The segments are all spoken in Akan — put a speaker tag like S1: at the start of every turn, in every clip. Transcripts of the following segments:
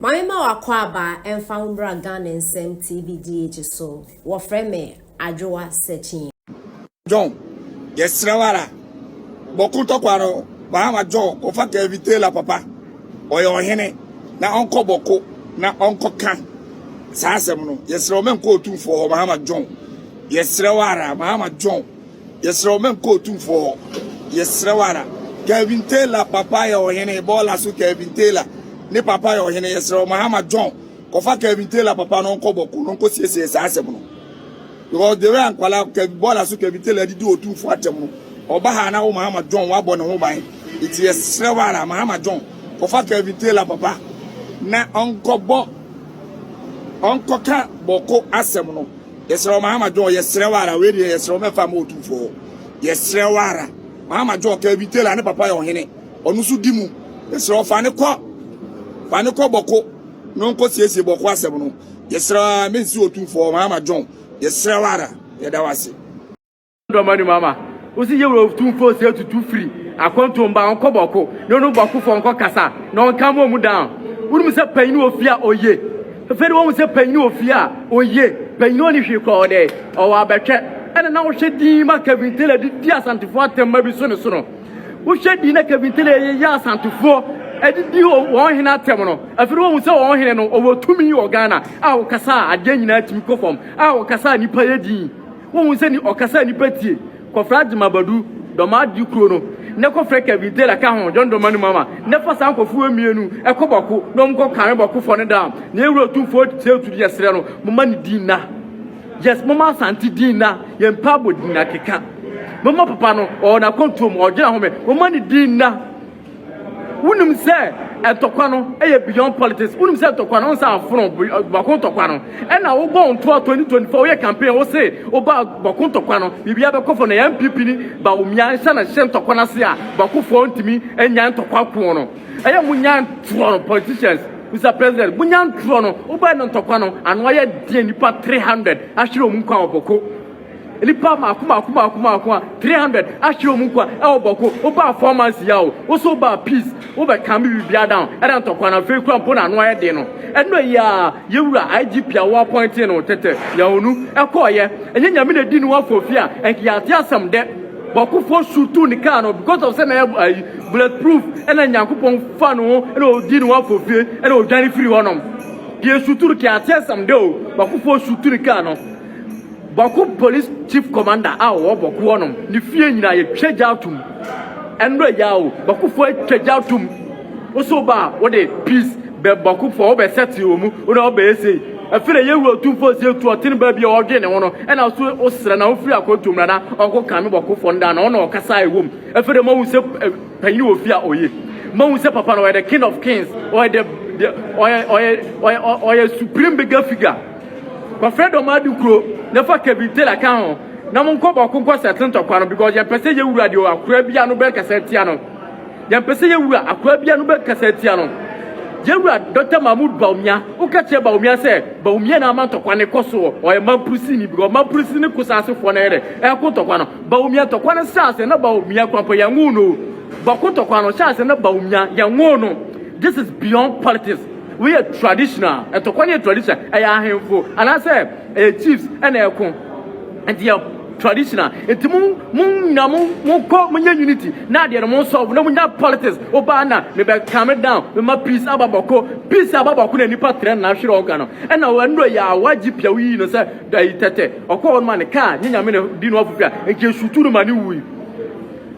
S1: Maima wakwaba and found Ghana and Sam TVDH so what friend me Adjoa searching.
S2: John, yes, Rawara. Bawku Tokwano, Bahama John, Ofaka Vitela Papa, or your hene, na Uncle Bawku, na Uncle Kan. Sasamuno, yes, Roman Otumfuo, Bahama John. Yes, Rawara, Bahama John. Yes, Roman Otumfuo. Yes, Rawara. Kelvin Taylor, Papa, or hene, Bola su Kelvin Taylor. Ni Papa, or hene, yes, Bahama John. Kofa Kelvin Taylor, Papa, no Uncle Bawku, no Cosi, Sasamuno. Because the way and Kuala Bola su Kelvin Taylor did do Otumfuo Ajamuno. Oba na o Mahama John wa bo ne ho ban iti yesrewara Mahama John kofa Kelvin Taylor papa na onko ka boko asem no yesrew Mahama John yesrewara we de yesrew mefa ma Otumfuo yesrewara Mahama John Kelvin Taylor ne papa yo hene onu su dimu yesrew fa ne ko boko no nko siesie boko asem no yesrew mensi Otumfuo Mahama John yesrewara yedawase
S3: Dormaahene mama Osi ye wo Otumfuo say to free akonto mba onko boko no boko fo onko kasa na onka mo mu down wonu se panyin ofia oye feri wonu se panyin ofia oye panyin oni hwe ko de o wa betwe ene na wo hwe din ma Kelvin Taylor di asantefo atemma bi so ne so no wo hwe din na Kelvin Taylor ye asantefo edidi wo hena atem no aferi wonu se wo hene no o wo tumi wo Ghana a wo kasa ade nyina timi kofom a wo kasa nipa ye din wonu se ni o kasa nipa tie Kofraji mabadu Dormaahene kuro no ne kofra Kelvin Taylor ka ho John Dormaahene mama ne fa san kofu emienu ekobako no mko kan bako fo ne da ne ewuro Otumfuo say to yesre no mama ni dina yes mama santi dina ye mpabo dina keka mama papa no o na kontom o gina ho me mama ni dina wunum se etokwa no eye beyond politics wunum se etokwa no sa afro bako tokwa no e na wo go onto 2024 ye campaign wo say o ba bako tokwa no bibia be kofo na ya MPP ni ba omia nsa na hye tokwa na se a bako fo ntimi enya tokwa ko no eye munya tro politicians Mr. President munya tro no o ba no tokwa no ano ye die nipa 300 ahire omu kwa oboko Lipa makuma 300 ashiro munkwa e oboko oba performance yawo oso ba peace oba kan bibia down e dan tokwa na fe kura mpo na no ayede no eno ya yewura IGP a wa point no tete ya onu e ko ye enye nyame na di no afofi a enki ya tia sam de boko fo shutu ni car no because of say na bulletproof ena nyankopon fa no e no di no afofi e no dwani free wonom die shutu ki atia sam de o boko fo shutu ni car no Bawku police chief commander a wo Bawku wonom ni fie nyina ye twagyatum endo yawo Bawku fo twagyatum oso ba wo de peace be Bawku fo wo be seti omu wo na wo be ese afire ye wuro Otumfuo se tu otin ba bia wo de ne ho no e na so osere na wo firi akontum na onko kan me Bawku fo nda na wo na okasa ewom afire ma wu se panyi wo fia oye ma wu se papa no the king of kings or the supreme bigger figure kwa Fred Dormaahene kuro na fa Kelvin Taylor ka ho na mo nko bako nko settle tokwa no because ye pese ye wura de akura bia no be kasetia no ye pese ye wura akura bia no be kasetia no ye wura Dr. Mahmoud Baumia o ka che Baumia se Baumia na ma tokwa ne koso o ye mampusi ni because mampusi ni kusase fo na ere e ko tokwa no Baumia tokwa na sase na Baumia kwampo ya ngu no bako tokwa no sase na Baumia ya ngu no. This is beyond politics. We are traditional. And to quite traditional, I am here and I say, chiefs and aircon, and they are traditional. It's more unity. Now they are more solved. No, we not politics. Obana, maybe calm down. We must peace about Bawku. Peace about Bawku and Nipa national organ. And now when we are wajib ya we no say that or call man a car. Ninya me dino of fear. And you shoot to the manu.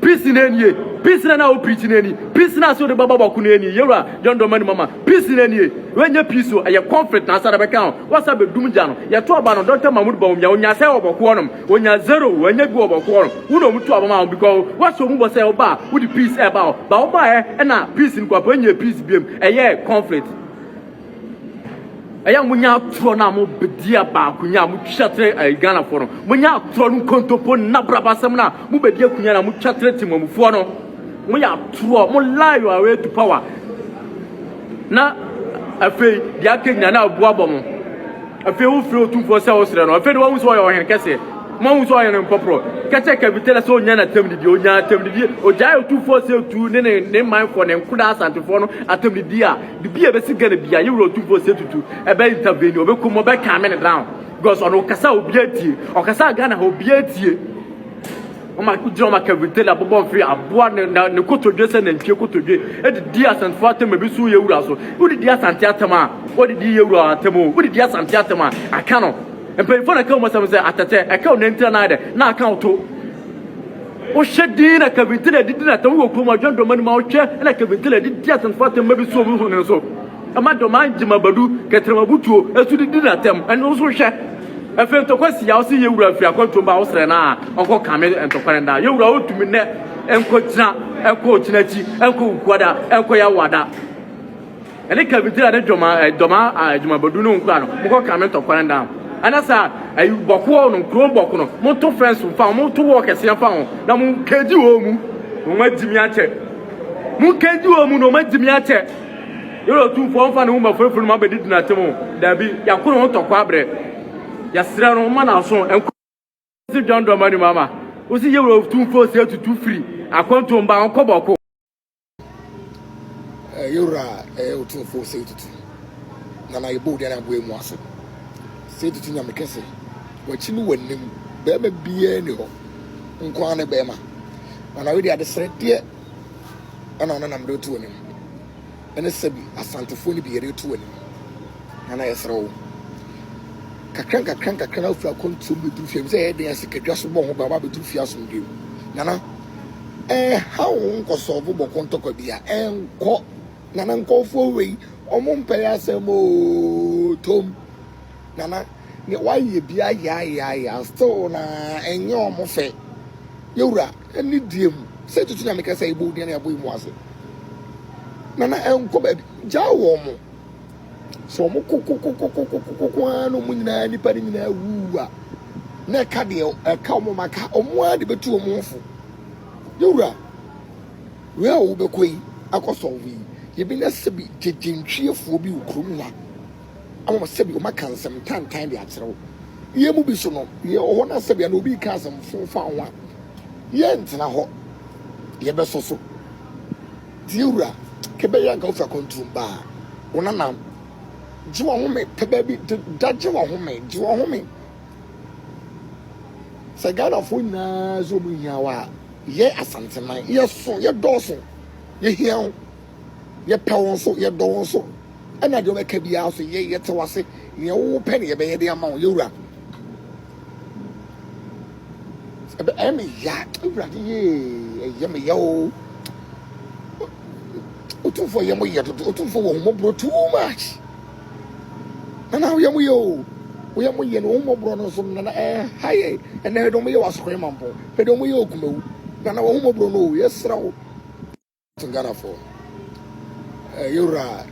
S3: Peace in any peace na o preach in any peace na so the baba Bawku any yura John Dormaahene mama peace in any when you peace so your conflict na sada beka what's up dumja no ya to aba no Dr. Mahmoud Baumia onya say Bawku onom onya zero onya gu Bawku onom uno mutu aba ma because what so mu say oba with the peace about ba oba na peace in kwa onya peace biem conflict aya munya tro na mo bedia ba kunya mu twatre Ghana fo no munya tro no kontopo na brabasem na mu bedia kunya na mu twatre timamufo no munya tro mo lie your way to power na afei dia kenya na abu abomo afei wo firi Otumfuo se wo sere no afei wo so yo hen kese Mamu so ayen popro. Kache Kevin so nya na temdidi onya temdidi oja Otumfuo se tu ne man for ne nkuda asantefo no atemdidi a de bia be sigana bia ye wuro Otumfuo se tutu e be intervene obekum be calm me down because ono kasa obiatie okasa Ghana obiatie o ma kujiro ma Kevin la bobo free aboa ne kotodwe se na ntwe kotodwe e de di asantefo atem be so ye wura so udi di asante atem a odi di ye wura atem o udi di asante atem a aka no empelifo na ka mo sam se atete e ka o nentra na de na aka oto o shedi na Kevin la didi na tawo ko ma jondo mani ma o che na Kevin la didi asantefo atem be so mu ne so ama do man jima badu ketrema butuo esu didi na tem eno so hwe efe to kwasi ya o se ye wura afi akwanto ba o sere na onko kame entokwane nda ye wura otumi ne enko tina enko chinachi enko kwada enko ya wada ele Kevin la ne doma jima badu no nkwa no mo kame entokwane nda anasa ayu boko no kro boko no mo to fence fa mo to work ese fa ho na mo keji wo mu mo majimi ache mo keji wo mu no majimi ache yoro Otumfuo fa no ma foforo ma bedidi na temo dabi yakoro ho tokwa abre ya sira no ma na so enko si John Dormaahene mama o si yoro Otumfuo se tutu free akwanto mba onko boko
S2: yora Otumfuo se tutu na ibo dia na bo emu aso se tutu nya mekese wachi ni wanim be ma bia ni ho nko ane be ma na we dia de sere de ana na mdo tu wanim ene sabi asantefo ni bi yere tu wanim na yesrewo kakran afu akontum be du fiam se e de asikadwa so bo ho ba be du fia so ndem nana ha won so bo kontoko bia enko nana nkofo we omo mpere asemo tom nana ne waye bia ya still na enye omo fe yewura eni diem se tutu na meka say ibo dia na abo imu ase nana enko ba jawo mo so mo kokokokokokoko ano mo nyina ni pari nyina wuwa na ka de ka mo maka omo ade betu omo mfo yewura we a wo bekoi akosolve ye bi na sebi jejentwiefo bi ukrum na amo sebi o makansam tantan de akyerɛw ye mu bi so no ye ho na sebi na obi ka asam fonfa anwa ye ntena ho ye besoso diura kebe ya nka ofa kontum ba wona na jiwa home pebe bi dajiwa home jiwa home sagana fo na zo mu hiawa ye asanteman ye so ye doso ye hiawo ye pawon so ye dɔwon so ana de o ka bia so ye tewase ye wo pe ne ye be ye de ama wo yewura ebe emi ya ewura de ye me yo Otumfuo ye mo ye to Otumfuo wo mo bro too much nana wo ye mo yo wo ye mo ye no mo bro no so nana haye ene do mo ye wasokwe mampo pe do mo ye okumawu nana wo mo bro no ye sra wo Ghana for yewura